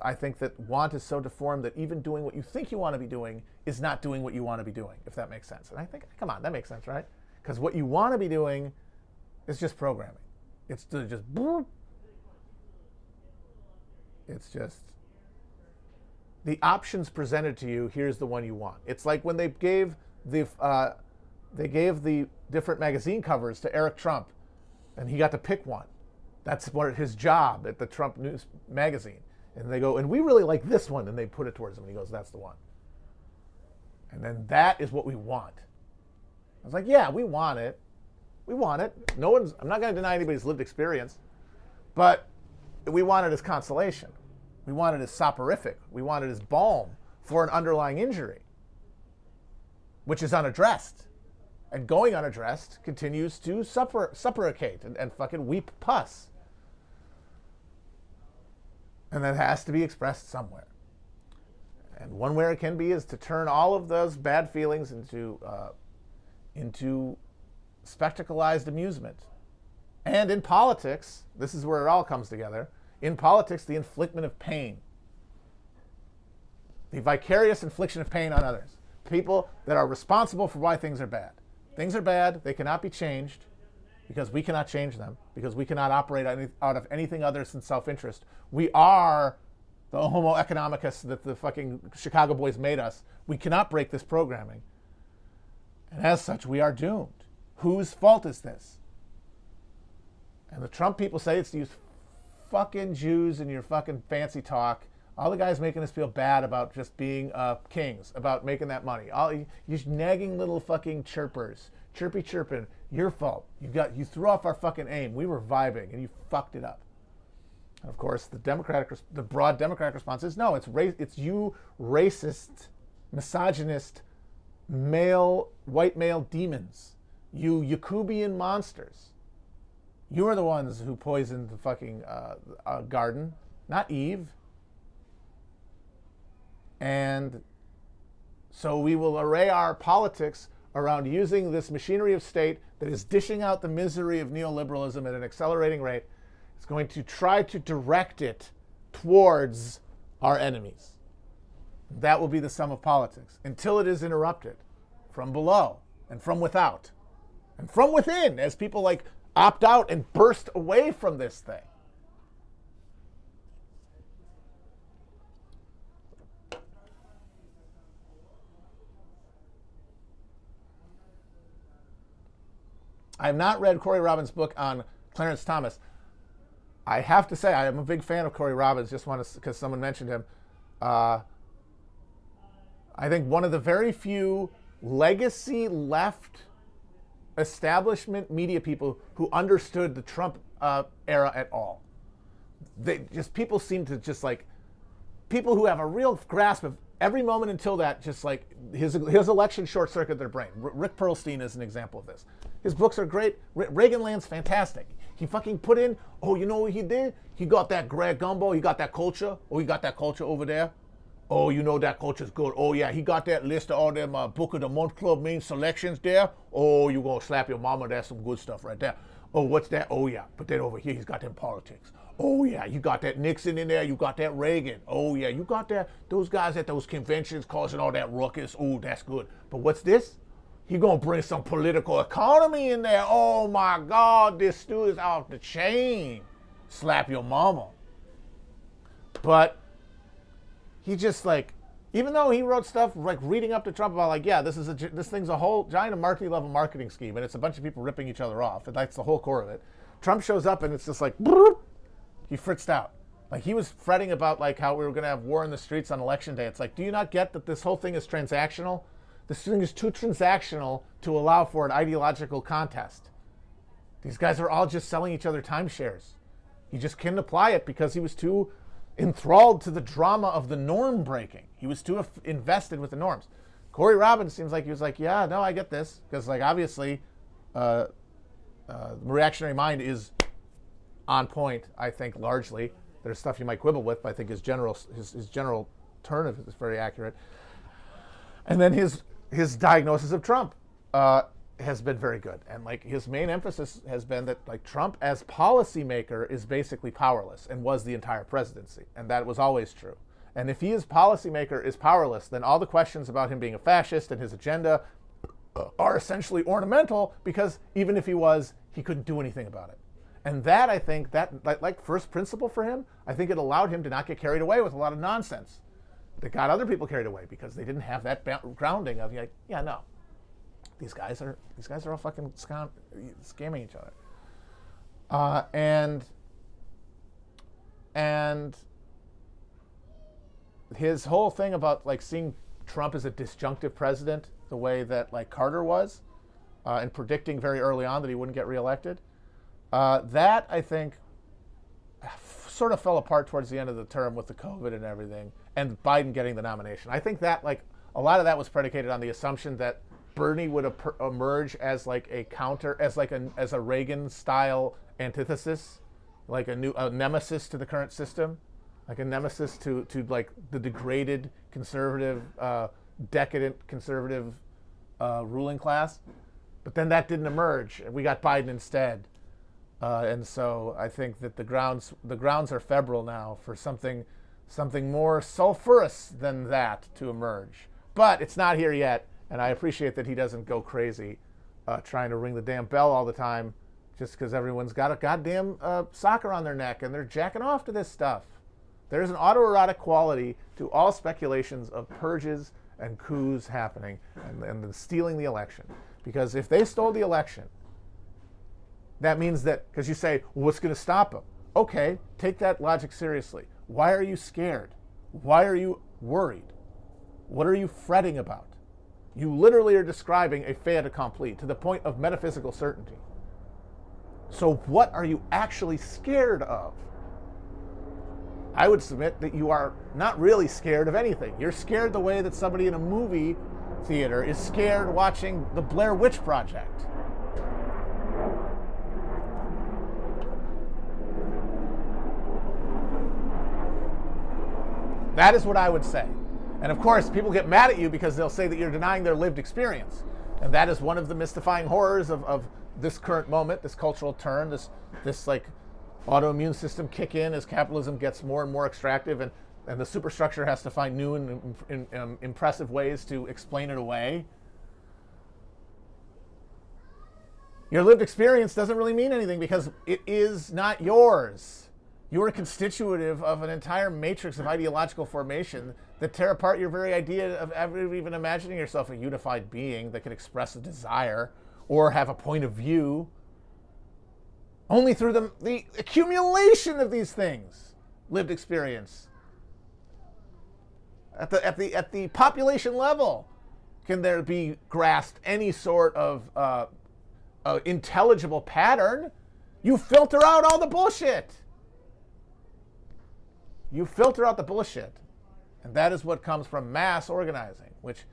I think that want is so deformed that even doing what you think you want to be doing is not doing what you want to be doing, if that makes sense. And I think, come on, that makes sense, right? Because what you want to be doing is just programming. It's just, it's just the options presented to you. Here's the one you want. It's like when they gave the different magazine covers to Eric Trump, and he got to pick one. That's what his job at the Trump News magazine. And they go, and we really like this one, and they put it towards him, and he goes, that's the one. And then that is what we want. I was like, yeah, we want it. We want it. I'm not going to deny anybody's lived experience, but we want it as consolation. We want it as soporific. We want it as balm for an underlying injury, which is unaddressed. And going unaddressed continues to supplicate and fucking weep pus. And that has to be expressed somewhere. And one way it can be is to turn all of those bad feelings into spectacleized amusement. And in politics, this is where it all comes together. In politics, the infliction of pain. The vicarious infliction of pain on others. People that are responsible for why things are bad. Things are bad, they cannot be changed because we cannot change them, because we cannot operate out of anything other than self-interest. We are the homo economicus that the fucking Chicago boys made us. We cannot break this programming. And as such, we are doomed. Whose fault is this? And the Trump people say it's these fucking Jews and your fucking fancy talk. All the guys making us feel bad about just being kings, about making that money. All you just nagging little fucking chirpers, chirping. Your fault. You threw off our fucking aim. We were vibing, and you fucked it up. And of course, the broad Democratic response is no. It's you, racist, misogynist, white male demons. You Yakubian monsters. You are the ones who poisoned the fucking garden, not Eve. And so we will array our politics around using this machinery of state that is dishing out the misery of neoliberalism at an accelerating rate. It's going to try to direct it towards our enemies. That will be the sum of politics until it is interrupted from below and from without and from within as people like opt out and burst away from this thing. I have not read Corey Robbins' book on Clarence Thomas. I have to say I am a big fan of Corey Robbins, just want to, because someone mentioned him. I think one of the very few legacy left establishment media people who understood the Trump era at all. People seem to just like, people who have a real grasp of every moment until that, just like his election short circuit their brain. Rick Perlstein is an example of this. His books are great. Reaganland's fantastic. He fucking put in, oh, you know what he did? He got that Greg Gumbo. He got that culture. Oh, he got that culture over there. Oh, you know that culture's good. Oh, yeah, he got that list of all them Book of the Month Club main selections there. Oh, you gonna slap your mama. That's some good stuff right there. Oh, what's that? Oh, yeah. But then over here, he's got them politics. Oh, yeah, you got that Nixon in there. You got that Reagan. Oh, yeah, you got those guys at those conventions causing all that ruckus. Oh, that's good. But what's this? He gonna bring some political economy in there. Oh, my God, this dude is off the chain. Slap your mama. But he just like, even though he wrote stuff like reading up to Trump about like, yeah, this thing's a whole giant multi-level marketing scheme, and it's a bunch of people ripping each other off, and that's the whole core of it. Trump shows up, and it's just like, he fritzed out. Like he was fretting about like how we were going to have war in the streets on election day. It's like, do you not get that this whole thing is transactional? This thing is too transactional to allow for an ideological contest. These guys are all just selling each other timeshares. He just couldn't apply it because he was too enthralled to the drama of the norm breaking. He was too invested with the norms. Corey Robbins seems like he was like, yeah, no, I get this. Because like obviously, reactionary mind is on point, I think, largely. There's stuff you might quibble with, but I think his general turn of it is very accurate. And then his diagnosis of Trump has been very good. And like his main emphasis has been that like Trump as policymaker is basically powerless and was the entire presidency. And that was always true. And if he as policymaker is powerless, then all the questions about him being a fascist and his agenda are essentially ornamental, because even if he was, he couldn't do anything about it. And that, I think, that like first principle for him, I think it allowed him to not get carried away with a lot of nonsense that got other people carried away because they didn't have that grounding of like, yeah, no, these guys are all fucking scamming each other. And his whole thing about like seeing Trump as a disjunctive president, the way that like Carter was, and predicting very early on that he wouldn't get reelected, that I think sort of fell apart towards the end of the term with the COVID and everything, and Biden getting the nomination. I think that like a lot of that was predicated on the assumption that Bernie would emerge as like a counter, as a Reagan-style antithesis, like a nemesis to the current system, like a nemesis to like the degraded conservative, decadent conservative ruling class. But then that didn't emerge, and we got Biden instead. And so I think that the grounds are febrile now for something more sulfurous than that to emerge. But it's not here yet, and I appreciate that he doesn't go crazy trying to ring the damn bell all the time just because everyone's got a goddamn socker on their neck and they're jacking off to this stuff. There's an autoerotic quality to all speculations of purges and coups happening and stealing the election. Because if they stole the election, that means that, because you say, well, what's going to stop them? Okay, take that logic seriously. Why are you scared? Why are you worried? What are you fretting about? You literally are describing a fait accompli to the point of metaphysical certainty. So what are you actually scared of? I would submit that you are not really scared of anything. You're scared the way that somebody in a movie theater is scared watching the Blair Witch Project. That is what I would say. And of course, people get mad at you because they'll say that you're denying their lived experience. And that is one of the mystifying horrors of this current moment, this cultural turn, this like autoimmune system kick in as capitalism gets more and more extractive, and the superstructure has to find new and impressive ways to explain it away. Your lived experience doesn't really mean anything because it is not yours. You are constitutive of an entire matrix of ideological formation that tear apart your very idea of ever even imagining yourself a unified being that can express a desire or have a point of view. Only through the accumulation of these things, lived experience, at the population level, can there be grasped any sort of intelligible pattern. You filter out all the bullshit. You filter out the bullshit. And that is what comes from mass organizing, which,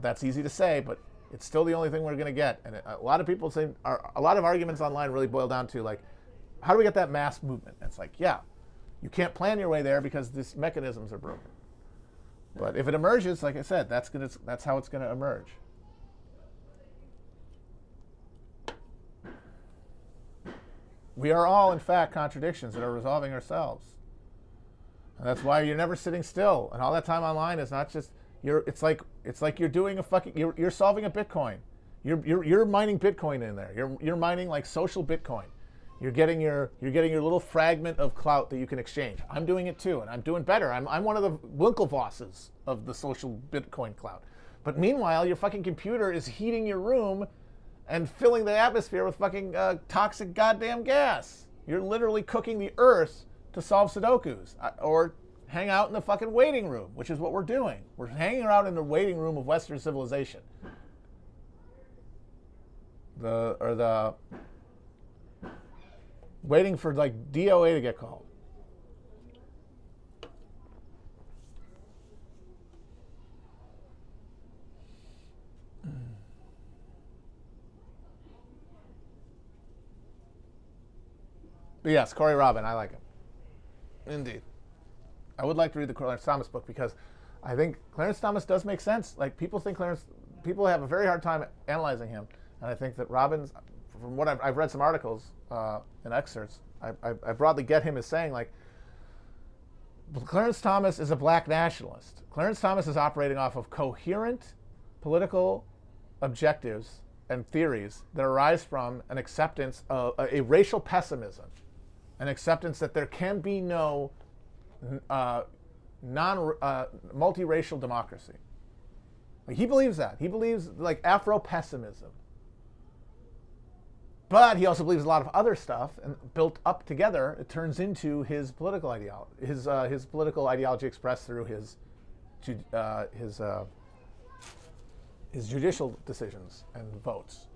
that's easy to say, but it's still the only thing we're going to get. And a lot of people say, a lot of arguments online really boil down to like, how do we get that mass movement? And it's like, yeah, you can't plan your way there because these mechanisms are broken. But if it emerges, like I said, that's how it's going to emerge. We are all, in fact, contradictions that are resolving ourselves. And that's why you're never sitting still. And all that time online is not just it's like you're doing you're solving a Bitcoin. You're mining Bitcoin in there. You're mining like social Bitcoin. You're getting your little fragment of clout that you can exchange. I'm doing it too, and I'm doing better. I'm one of the Winklevosses of the social Bitcoin clout. But meanwhile, your fucking computer is heating your room and filling the atmosphere with fucking toxic goddamn gas. You're literally cooking the earth to solve Sudokus or hang out in the fucking waiting room, which is what we're doing. We're hanging out in the waiting room of Western civilization. Waiting for like DOA to get called. But yes, Corey Robin, I like him. Indeed. I would like to read the Clarence Thomas book because I think Clarence Thomas does make sense. Like people have a very hard time analyzing him. And I think that Robbins, from what I've read some articles and excerpts, I broadly get him as saying like, Clarence Thomas is a black nationalist. Clarence Thomas is operating off of coherent political objectives and theories that arise from an acceptance of a racial pessimism, an acceptance that there can be no multiracial democracy. Like, he believes that. He believes like Afro-pessimism. But he also believes a lot of other stuff, and built up together, it turns into his political ideology. His political ideology expressed through his judicial decisions and votes.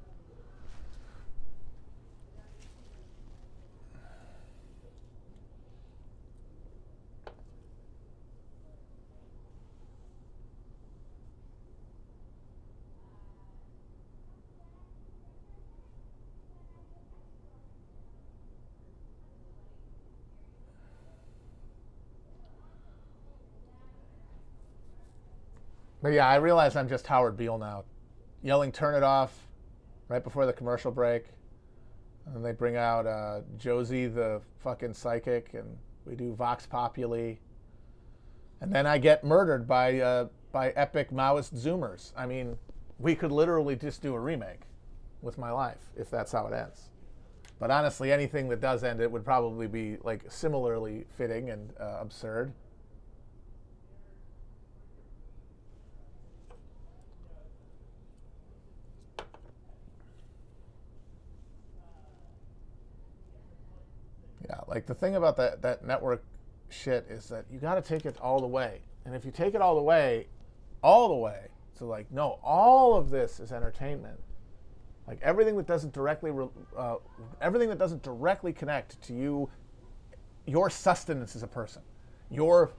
But yeah, I realize I'm just Howard Beale now, yelling "Turn it off" right before the commercial break, and then they bring out Josie the fucking psychic, and we do Vox Populi, and then I get murdered by epic Maoist Zoomers. I mean, we could literally just do a remake with my life if that's how it ends. But honestly, anything that does end it would probably be like similarly fitting and absurd. Yeah, like the thing about that network shit is that you got to take it all the way. And if you take it all the way, so like, no, all of this is entertainment. Like everything that doesn't directly connect to you, your sustenance as a person, your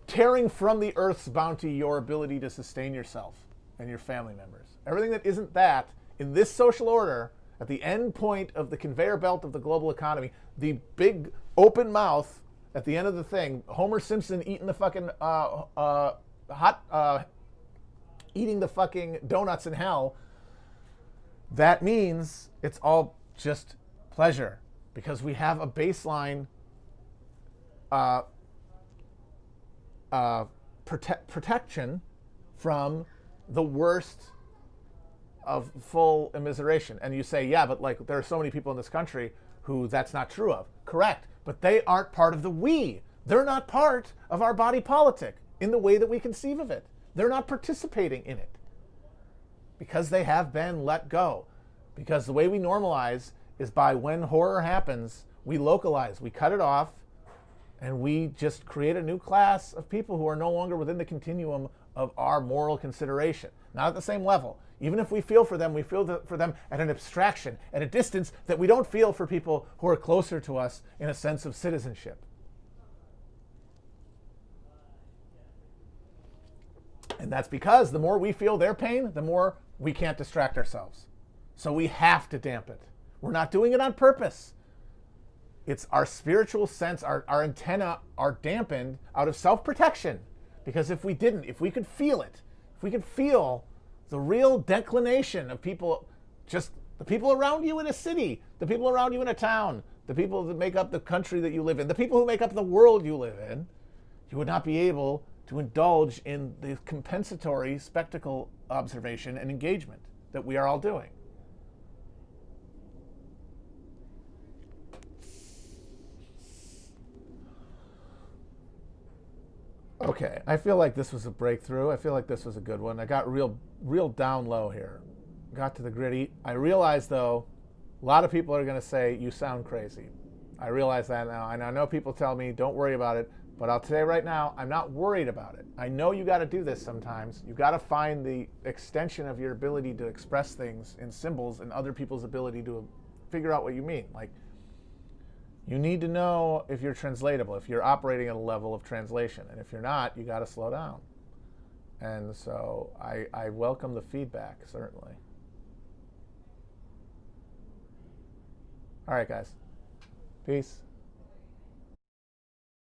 tearing from the earth's bounty, your ability to sustain yourself and your family members. Everything that isn't that in this social order, at the end point of the conveyor belt of the global economy, the big open mouth at the end of the thing, Homer Simpson eating the fucking eating the fucking donuts in hell, that means it's all just pleasure because we have a baseline protection from the worst of full immiseration. And you say, yeah, but like there are so many people in this country who that's not true of. Correct. But they aren't part of the we. They're not part of our body politic in the way that we conceive of it. They're not participating in it because they have been let go. Because the way we normalize is by when horror happens, we localize, we cut it off, and we just create a new class of people who are no longer within the continuum of our moral consideration. Not at the same level. Even if we feel for them, we feel for them at an abstraction, at a distance that we don't feel for people who are closer to us in a sense of citizenship. And that's because the more we feel their pain, the more we can't distract ourselves. So we have to damp it. We're not doing it on purpose. It's our spiritual sense, our antenna are dampened out of self-protection. Because if we didn't, if we could feel it, if we could feel the real declination of people, just the people around you in a city, the people around you in a town, the people that make up the country that you live in, the people who make up the world you live in, you would not be able to indulge in the compensatory spectacle observation and engagement that we are all doing. Okay, I feel like this was a breakthrough. I feel like this was a good one. I got real down low here. Got to the gritty. I realize, though, a lot of people are going to say, you sound crazy. I realize that now. And I know people tell me, don't worry about it. But I'll tell you right now, I'm not worried about it. I know you got to do this sometimes. You got to find the extension of your ability to express things in symbols and other people's ability to figure out what you mean. Like, you need to know if you're translatable, if you're operating at a level of translation. And if you're not, you got to slow down. And so I welcome the feedback, certainly. All right, guys. Peace.